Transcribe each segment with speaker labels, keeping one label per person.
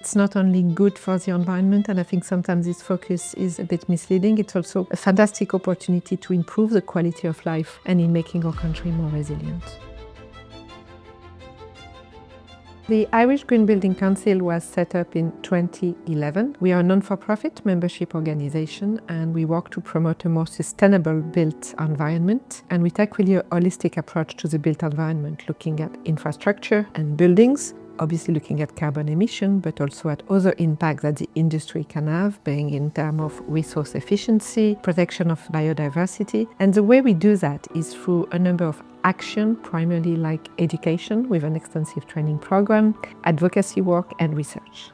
Speaker 1: It's not only good for the environment, and I think sometimes this focus is a bit misleading, it's also a fantastic opportunity to improve the quality of life and in making our country more resilient. The Irish Green Building Council was set up in 2011. We are a non-for-profit membership organization and we work to promote a more sustainable built environment. And we take really a holistic approach to the built environment, looking at infrastructure and buildings, obviously looking at carbon emission, but also at other impacts that the industry can have, being in terms of resource efficiency, protection of biodiversity. And the way we do that is through a number of action, primarily like education with an extensive training program, advocacy work and research.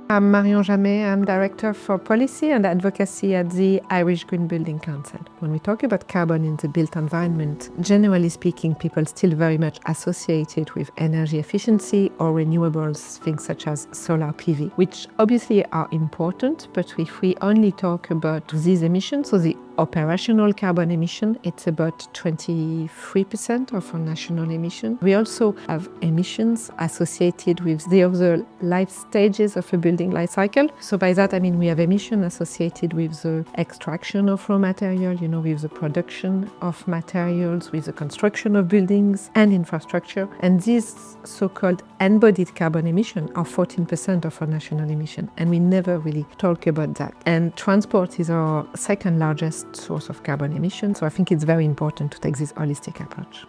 Speaker 1: I'm Marion Jammet. I'm Director for Policy and Advocacy at the Irish Green Building Council. When we talk about carbon in the built environment, generally speaking, people still very much associate it with energy efficiency or renewables, things such as solar PV, which obviously are important, but if we only talk about these emissions, so the operational carbon emission, it's about 23% of our national emission. We also have emissions associated with the other life stages of a building life cycle. So by that I mean we have emissions associated with the extraction of raw material, with the production of materials, with the construction of buildings and infrastructure. And these so-called embodied carbon emissions are 14% of our national emission. And we never really talk about that. And transport is our second largest source of carbon emissions. So I think it's very important to take this holistic approach.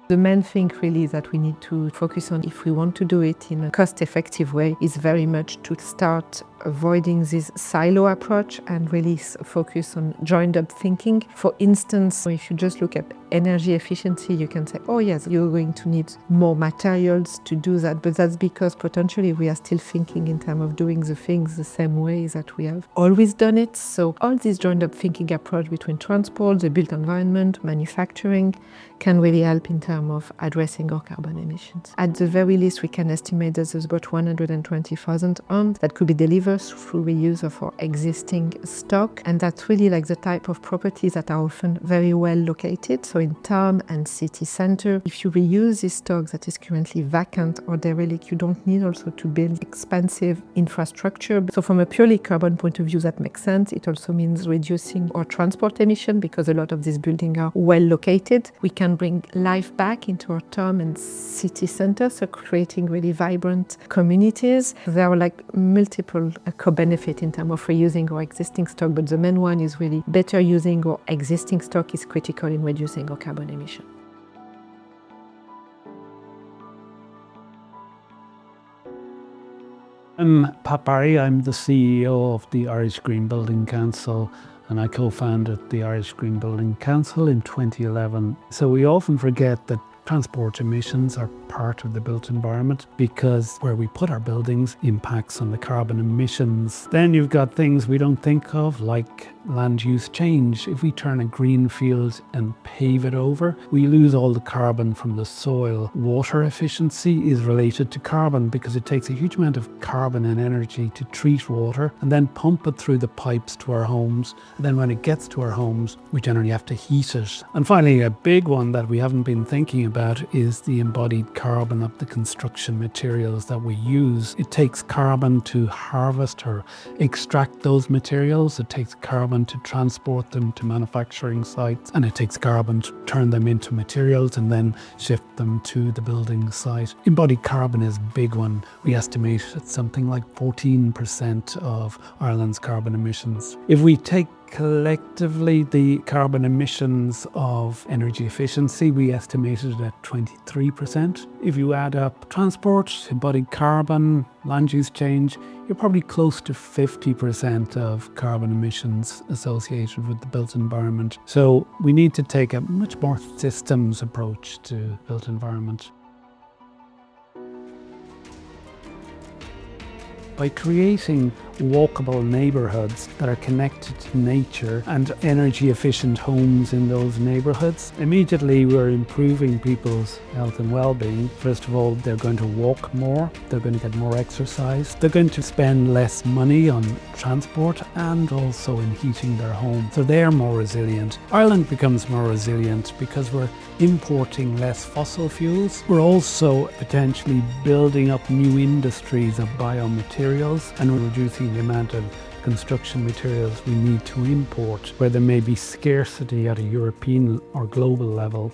Speaker 1: The main thing really that we need to focus on if we want to do it in a cost-effective way is very much to start avoiding this silo approach and really focus on joined-up thinking. For instance, if you just look at energy efficiency, you can say, oh yes, you're going to need more materials to do that, but that's because potentially we are still thinking in terms of doing the things the same way that we have always done it. So all this joined-up thinking approach between transport, the built environment, manufacturing can really help in terms of addressing our carbon emissions. At the very least, we can estimate that there's about 120,000 tons that could be delivered through reuse of our existing stock. And that's really like the type of properties that are often very well located. So in town and city center, if you reuse this stock that is currently vacant or derelict, you don't need also to build expensive infrastructure. So from a purely carbon point of view, that makes sense. It also means reducing our transport emission because a lot of these buildings are well located. We can bring life back into our town and city center, so creating really vibrant communities. There are like multiple co-benefit in terms of reusing our existing stock, but the main one is really better using our existing stock is critical in reducing our carbon emission.
Speaker 2: I'm Pat Barry. I'm the CEO of the Irish Green Building Council, and I co-founded the Irish Green Building Council in 2011. So we often forget that transport emissions are part of the built environment because where we put our buildings impacts on the carbon emissions. Then you've got things we don't think of like land use change. If we turn a green field and pave it over, we lose all the carbon from the soil. Water efficiency is related to carbon because it takes a huge amount of carbon and energy to treat water and then pump it through the pipes to our homes. And then when it gets to our homes, we generally have to heat it. And finally, a big one that we haven't been thinking about is the embodied carbon of the construction materials that we use. It takes carbon to harvest or extract those materials. It takes carbon to transport them to manufacturing sites, and it takes carbon to turn them into materials and then shift them to the building site. Embodied carbon is a big one. We estimate it's something like 14% of Ireland's carbon emissions. If we take collectively the carbon emissions of energy efficiency, we estimated it at 23%. If you add up transport, embodied carbon, land use change, you're probably close to 50% of carbon emissions associated with the built environment. So we need to take a much more systems approach to built environment. By creating walkable neighbourhoods that are connected to nature and energy efficient homes in those neighbourhoods. Immediately we're improving people's health and well-being. First of all, they're going to walk more, they're going to get more exercise, they're going to spend less money on transport and also in heating their home. So they're more resilient. Ireland becomes more resilient because we're importing less fossil fuels. We're also potentially building up new industries of biomaterials and reducing the amount of construction materials we need to import, where there may be scarcity at a European or global level.